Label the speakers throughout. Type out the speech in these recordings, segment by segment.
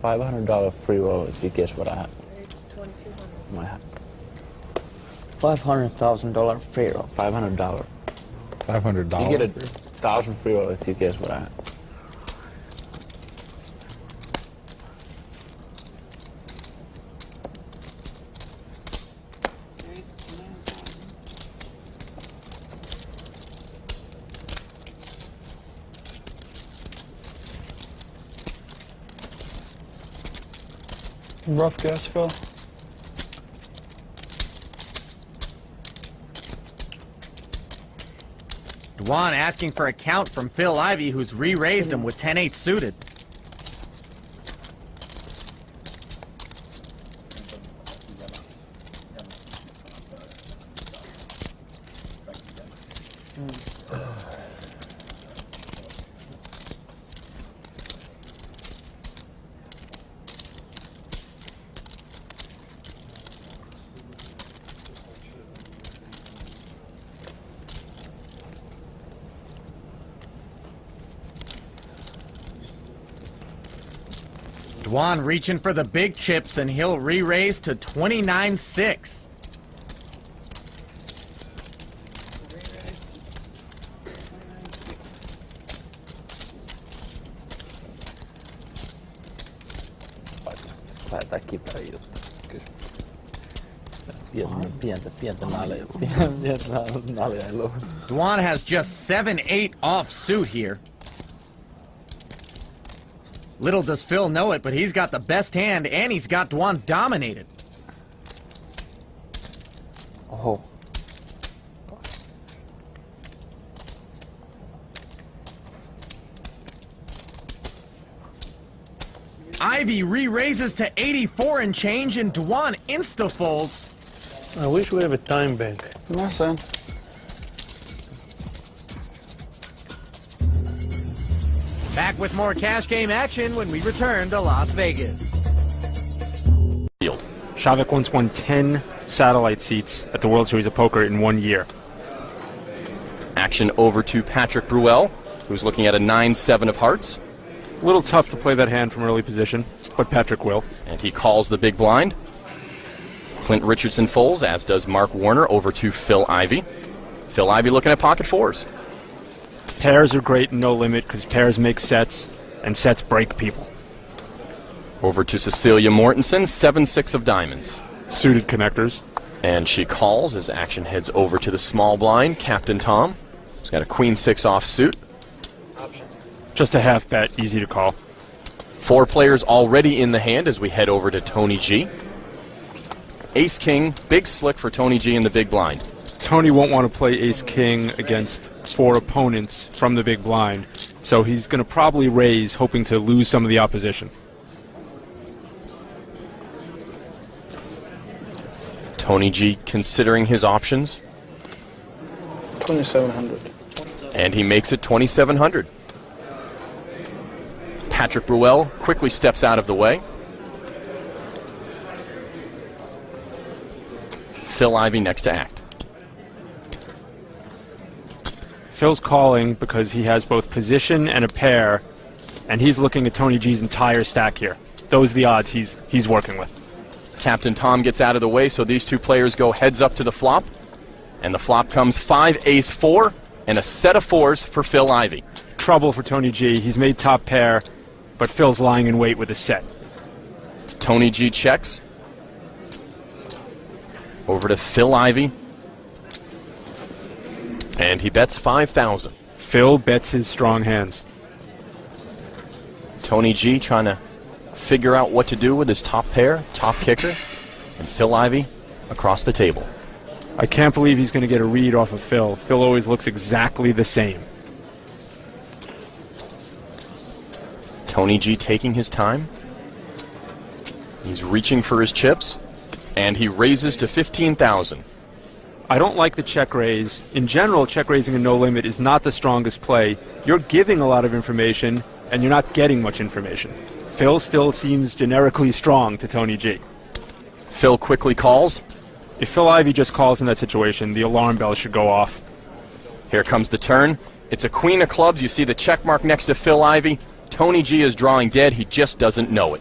Speaker 1: $500 free roll if you guess what I have.
Speaker 2: It's $2,200.
Speaker 1: My hat.
Speaker 3: $500,000 free roll.
Speaker 1: $500.
Speaker 4: $500.
Speaker 1: You get 1,000 free roll if you guess what I have.
Speaker 4: Rough guess, Phil.
Speaker 5: Dwan asking for a count from Phil Ivey, who's re-raised him with 10-8 suited. Dwan reaching for the big chips, and he'll re-raise to 29-6.
Speaker 1: Lähdetään kipeä juttu. Pientä naljailua.
Speaker 5: Dwan has just 7-8 off suit here. Little does Phil know it, but he's got the best hand, and he's got Dwan dominated.
Speaker 1: Oho.
Speaker 5: Ivey re-raises to 84 and change, and Dwan insta-folds.
Speaker 6: I wish we have a time bank.
Speaker 4: Mä sen.
Speaker 5: Back with more cash game action when we return to Las Vegas.
Speaker 7: Shavik once won 10 satellite seats at the World Series of Poker in 1 year.
Speaker 8: Action over to Patrick Bruel, who's looking at a 9-7 of hearts.
Speaker 7: A little tough to play that hand from early position, but Patrick will.
Speaker 8: And he calls the big blind. Clint Richardson folds, as does Mark Warner, over to Phil Ivey. Phil Ivey looking at pocket fours.
Speaker 7: Pairs are great in no limit because pairs make sets, and sets break people.
Speaker 8: Over to Cecilia Mortensen, 7-6 of diamonds.
Speaker 7: Suited connectors.
Speaker 8: And she calls as action heads over to the small blind. Captain Tom, who's got a queen-6 offsuit.
Speaker 7: Just a half bet, easy to call.
Speaker 8: 4 players already in the hand as we head over to Tony G. Ace-King, big slick for Tony G in the big blind.
Speaker 7: Tony won't want to play ace-king against 4 opponents from the big blind, so he's going to probably raise, hoping to lose some of the opposition.
Speaker 8: Tony G considering his options.
Speaker 4: 2,700.
Speaker 8: And he makes it 2,700. Patrick Bruel quickly steps out of the way. Phil Ivey next to act.
Speaker 7: Phil's calling because he has both position and a pair, and he's looking at Tony G's entire stack here. Those are the odds he's working with.
Speaker 8: Captain Tom gets out of the way, so these two players go heads up to the flop. And the flop comes 5 ace 4 and a set of 4s for Phil Ivey.
Speaker 7: Trouble for Tony G. He's made top pair, but Phil's lying in wait with a set.
Speaker 8: Tony G checks. Over to Phil Ivey. And he bets 5,000.
Speaker 7: Phil bets his strong hands.
Speaker 8: Tony G trying to figure out what to do with his top pair, top kicker, and Phil Ivey across the table.
Speaker 7: I can't believe he's going to get a read off of Phil. Phil always looks exactly the same.
Speaker 8: Tony G taking his time. He's reaching for his chips, and he raises to 15,000.
Speaker 7: I don't like the check raise. In general, check raising in no limit is not the strongest play. You're giving a lot of information, and you're not getting much information. Phil still seems generically strong to Tony G.
Speaker 8: Phil quickly calls.
Speaker 7: If Phil Ivey just calls in that situation, the alarm bell should go off.
Speaker 8: Here comes the turn. It's a queen of clubs. You see the check mark next to Phil Ivey. Tony G is drawing dead. He just doesn't know it.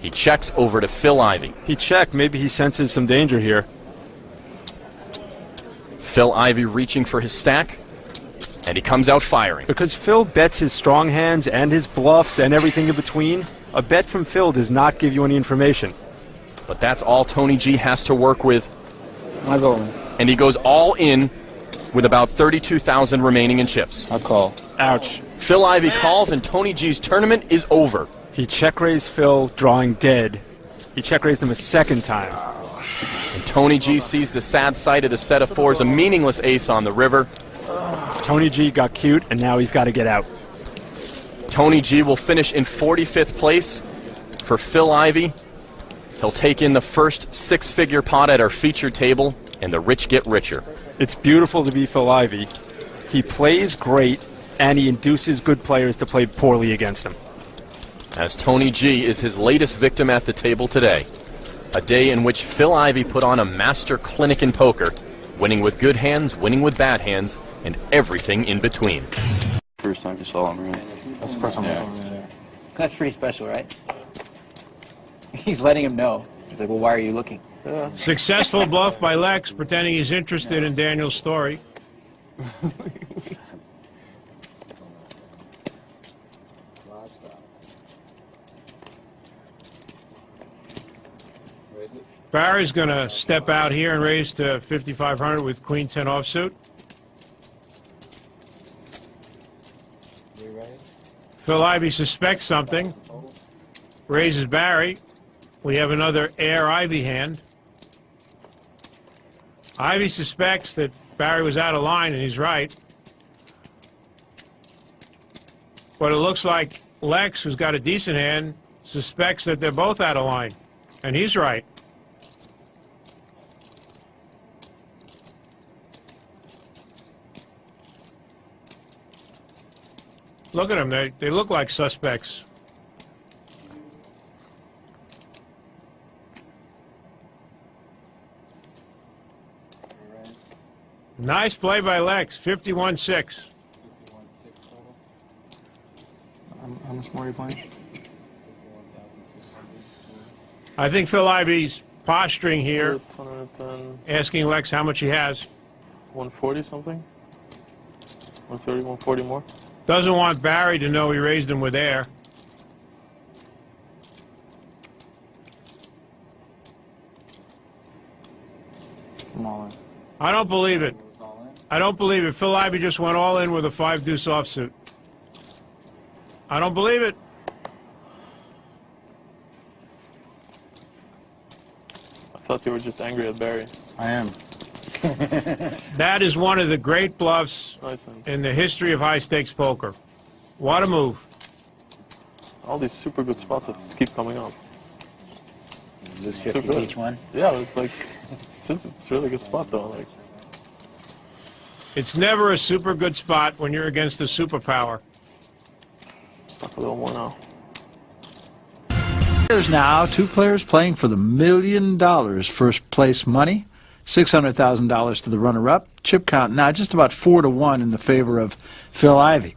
Speaker 8: He checks over to Phil Ivey.
Speaker 7: He checked. Maybe he senses some danger here.
Speaker 8: Phil Ivey reaching for his stack, and he comes out firing.
Speaker 7: Because Phil bets his strong hands and his bluffs and everything in between, a bet from Phil does not give you any information.
Speaker 8: But that's all Tony G has to work with.
Speaker 1: I go.
Speaker 8: And he goes all in with about 32,000 remaining in chips.
Speaker 1: I call.
Speaker 7: Ouch.
Speaker 8: Phil Ivey calls, and Tony G's tournament is over.
Speaker 7: He check-raised Phil, drawing dead. He check-raised him a second time.
Speaker 8: And Tony G sees the sad sight of the set of fours, a meaningless ace on the river.
Speaker 7: Tony G got cute, and now he's got to get out.
Speaker 8: Tony G will finish in 45th place. For Phil Ivey, he'll take in the first six-figure pot at our featured table, and the rich get richer.
Speaker 7: It's beautiful to be Phil Ivey. He plays great, and he induces good players to play poorly against him.
Speaker 8: As Tony G is his latest victim at the table today. A day in which Phil Ivey put on a master clinic in poker, winning with good hands, winning with bad hands, and everything in between.
Speaker 2: First time you saw him, right?
Speaker 1: That's the first time I saw him.
Speaker 3: That's pretty special, right? He's letting him know. He's like, well, why are you looking?
Speaker 6: Successful bluff by Lex, pretending he's interested in Daniel's story. Barry's going to step out here and raise to 5,500 with Queen 10 offsuit. Phil Ivey suspects something. Raises Barry. We have another air Ivey hand. Ivey suspects that Barry was out of line, and he's right. But it looks like Lex, who's got a decent hand, suspects that they're both out of line, and he's right. Look at them. They look like suspects. Nice play by Lex. 51-6.
Speaker 1: How much more are you playing?
Speaker 6: I think Phil Ivey's posturing here,
Speaker 4: 110,
Speaker 6: asking Lex how much he has.
Speaker 4: 140 something? 130, 140 more?
Speaker 6: Doesn't want Barry to know he raised him with air.
Speaker 1: I'm all in.
Speaker 6: I don't believe it. I don't believe it. Phil Ivey just went all in with a 5-deuce offsuit. I don't believe it.
Speaker 4: I thought you were just angry at Barry.
Speaker 1: I am.
Speaker 6: That is one of the great bluffs
Speaker 4: Nice one.
Speaker 6: in the history of high-stakes poker. What a move.
Speaker 4: All these super good spots that keep coming up.
Speaker 3: Lose
Speaker 4: Too
Speaker 3: 50
Speaker 4: good.
Speaker 3: each one.
Speaker 4: Yeah, it's like, it's a really good spot though. Like,
Speaker 6: It's never a super good spot when you're against a superpower.
Speaker 4: stuck a little more now.
Speaker 9: There's now two players playing for the $1 million first place money. $600,000 to the runner-up. Chip count now just about 4-1 in the favor of Phil Ivey.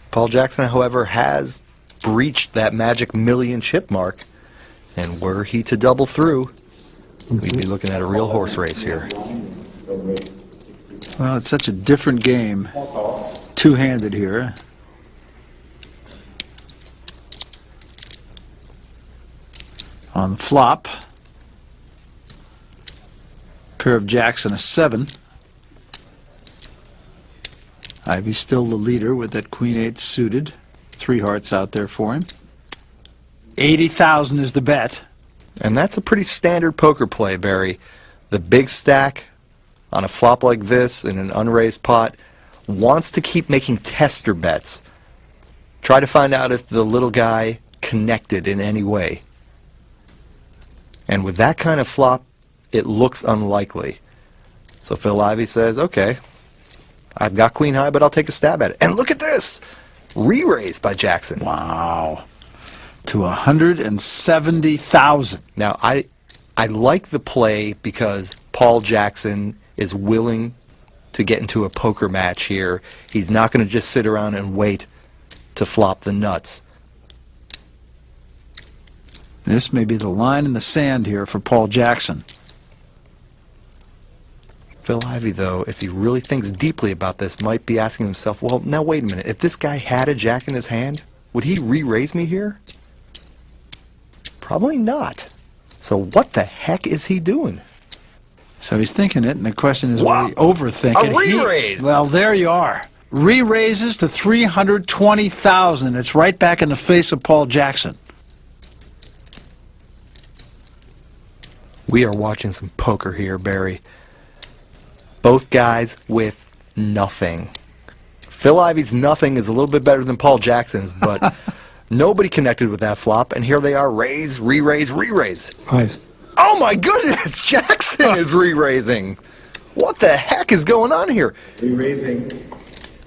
Speaker 10: Paul Jackson, however, has breached that magic million chip mark, and were he to double through, we'd be looking at a real horse race here.
Speaker 9: Well, it's such a different game. Two-handed here. On the flop, pair of jacks and a 7. Ivey's still the leader with that Queen-8 suited. 3 hearts out there for him. 80,000 is the bet.
Speaker 10: And that's a pretty standard poker play, Barry. The big stack on a flop like this in an unraised pot wants to keep making tester bets. Try to find out if the little guy connected in any way. And with that kind of flop, it looks unlikely. So Phil Ivey says, okay, I've got queen high, but I'll take a stab at it. And look at this! Re-raise by Jackson.
Speaker 9: Wow. To 170,000.
Speaker 10: Now, I like the play because Paul Jackson is willing to get into a poker match here. He's not going to just sit around and wait to flop the nuts.
Speaker 9: This may be the line in the sand here for Paul Jackson.
Speaker 10: Phil Ivey, though, if he really thinks deeply about this, might be asking himself, well, now wait a minute. If this guy had a jack in his hand, would he re-raise me here? Probably not. So what the heck is he doing?
Speaker 9: So he's thinking it, and the question is, will he overthink it?
Speaker 10: A re-raise!
Speaker 9: Well, there you are. Re-raises to $320,000. It's right back in the face of Paul Jackson.
Speaker 10: We are watching some poker here, Barry. Both guys with nothing. Phil Ivey's nothing is a little bit better than Paul Jackson's, but nobody connected with that flop, and here they are, raise, re-raise, re-raise.
Speaker 1: Nice.
Speaker 10: Oh my goodness, Jackson is re-raising. What the heck is going on here?
Speaker 1: Re-raising.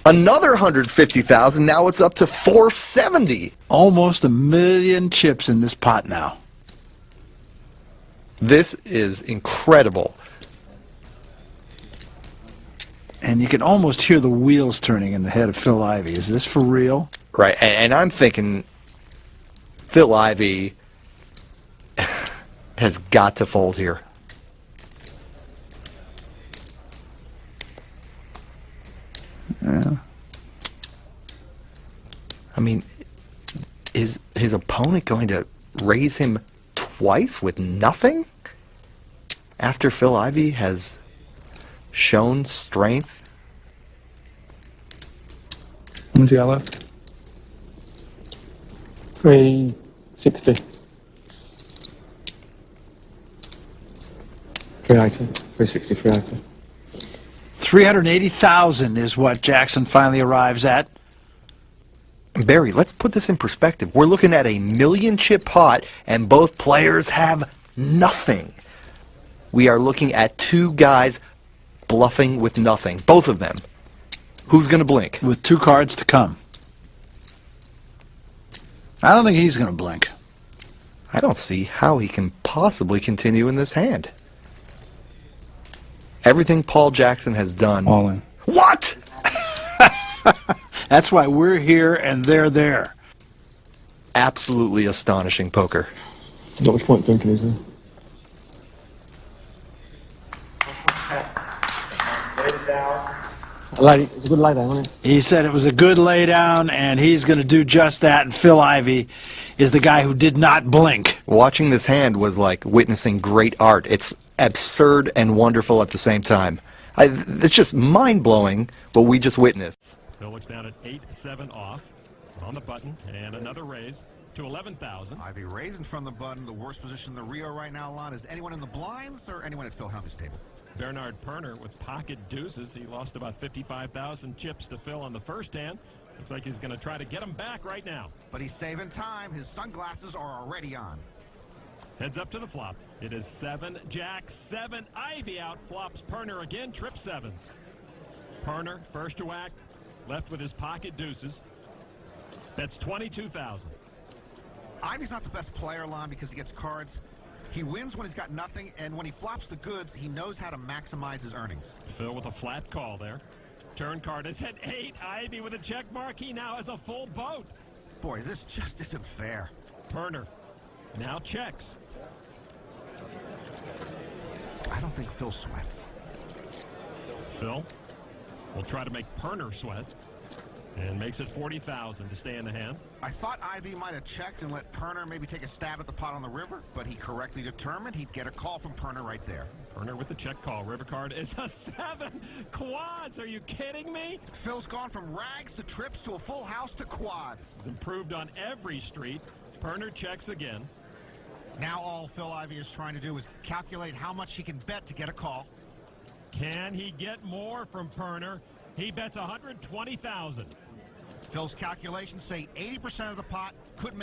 Speaker 10: Another 150,000, now it's up to 470.
Speaker 9: Almost 1 million chips in this pot now.
Speaker 10: This is incredible.
Speaker 9: And you can almost hear the wheels turning in the head of Phil Ivey. Is this for real?
Speaker 10: Right, and I'm thinking Phil Ivey has got to fold here.
Speaker 9: Yeah.
Speaker 10: I mean, is his opponent going to raise him twice with nothing? After Phil Ivey has shown strength?
Speaker 1: How much you got left? 360. 380. 360, 380.
Speaker 9: 380,000 is what Jackson finally arrives at.
Speaker 10: Barry, let's put this in perspective. We're looking at a 1 million chip pot, and both players have nothing. We are looking at two guys bluffing with nothing. Both of them. Who's going to blink?
Speaker 9: With 2 cards to come. I don't think he's going to blink.
Speaker 10: I don't see how he can possibly continue in this hand. Everything Paul Jackson has done.
Speaker 1: All in.
Speaker 10: What?
Speaker 9: That's why we're here and they're there.
Speaker 10: Absolutely astonishing poker.
Speaker 1: Not much point thinking, is there? It's a good lay down, wasn't it?
Speaker 9: He said it was a good lay down, and he's going to do just that. And Phil Ivey is the guy who did not blink.
Speaker 10: Watching this hand was like witnessing great art. It's absurd and wonderful at the same time. It's just mind-blowing what we just witnessed.
Speaker 11: Phil looks down at 8-7 off on the button, and another raise to 11,000.
Speaker 12: Ivey raising from the button. The worst position in the Rio right now, Lon, is anyone in the blinds or anyone at Phil Hellmuth's table?
Speaker 11: Bernard Perner with pocket deuces. He lost about 55,000 chips to Phil on the first hand. Looks like he's going to try to get him back right now.
Speaker 12: But he's saving time. His sunglasses are already on.
Speaker 11: Heads up to the flop. It is 7, Jack, 7. Ivey out flops Perner again. Trip sevens. Perner first to act. Left with his pocket deuces. That's 22,000.
Speaker 12: Ivey's not the best player, Lon, because he gets cards. He wins when he's got nothing, and when he flops the goods, he knows how to maximize his earnings.
Speaker 11: Phil with a flat call there. Turn card is at 8. Ivey with a check mark. He now has a full boat.
Speaker 12: Boy, this just isn't fair.
Speaker 11: Perner now checks.
Speaker 12: I don't think Phil sweats.
Speaker 11: Phil will try to make Perner sweat and makes it 40,000 to stay in the hand.
Speaker 12: I thought Ivey might have checked and let Perner maybe take a stab at the pot on the river, but he correctly determined he'd get a call from Perner right there.
Speaker 11: Perner with the check call. River card is a 7. Quads, are you kidding me?
Speaker 12: Phil's gone from rags to trips to a full house to quads.
Speaker 11: He's improved on every street. Perner checks again.
Speaker 12: Now all Phil Ivey is trying to do is calculate how much he can bet to get a call.
Speaker 11: Can he get more from Perner? He bets 120,000.
Speaker 12: Phil's calculations say 80% of the pot could make